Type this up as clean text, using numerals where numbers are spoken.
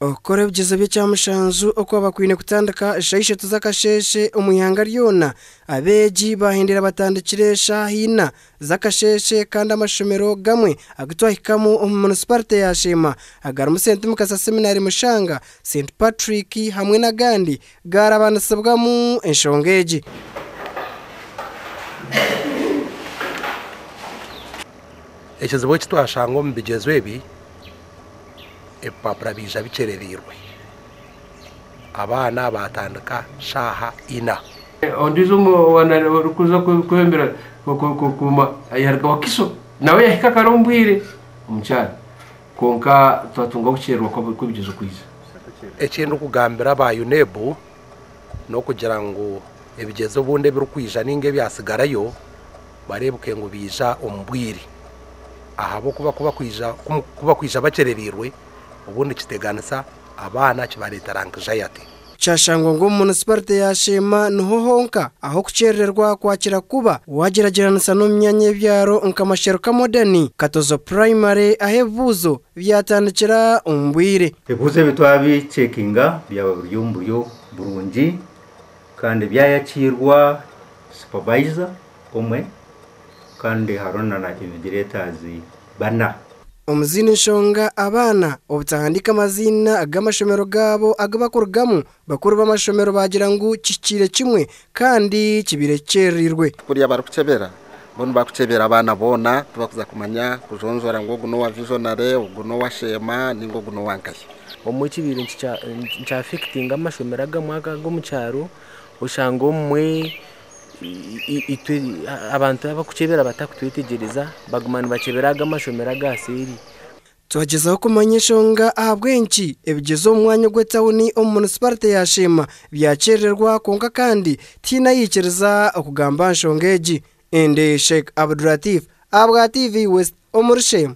okore ebibuuzo by'ekyamushanju okwo bakwine kutandika eshatu z'akasheshe omwihanga ryona abeegi bahindira batandikire shaaha z'akasheshe kandi amashomero gamwe agitwahikamu omu Munisiparite ya Sheema agarimu St Mukasa Seminari Mushanga St Patrick hamwe n'agandi garabanisibwamu enshonga egi. Ekizibu ekitwashanga omu bigezo ebi ebipapura bija bikyerererwa abaana batandika shaaha ondizo wana rukuza kwembera kuma yarga wakiso nawe yahika karombwire omukyala konka twatunga okukyererwa kw'ebigezo kwiza ekintu kugambira ba UNEB n'okugira ngu ebigezo obundi ebirukwija ninga ebyasigarayo barebuke ngu bija omu bwire ahabo kuba kwija bakyerererwe ubundi nikiteganisa abaana kibareeta rankijayati cyashangwa ngo Munisiparite ya Sheema niho honka aho okukyerererwa kwakira kuba wagerageranisa n'emyanya y'ebyaro nk'amashero ka modern katozo primary aho ebibuuzo byatandikira omu bwire. Ebibuuzo bitwabicekinga byaba buryo burungi kandi byayakirwa supervisor omwe kandi harona na invigilators bana. Omuzini nshonga abana obutahandika amazina agamashomero gabo agabakurugamu bakuru b'amashomero bagira ngu kikire kimwe kandi kibirekererwe kuriya barukucebera bono bakucebera abana bona tubakuza kumanya kujonjora ngo guno wa visionary guno wa Sheema ningo guno wankaye omwe kibiri ncha affecting amashomero agamwaga go mu cyaro ushanga omwe itwe abantu abakukyerererwa batakutwetegereza bagumana bakeberaga amashomero gaseri tuhagezaho kumanya eshonga ahabw'enki ebigezo omwanya gw'etawuni omu Munisiparite ya Sheema byakyerererwa konka kandi tina yikyereza okugamba nshonga egi ende Sheikh Abdulatif ahabwa TV West omu Sheema.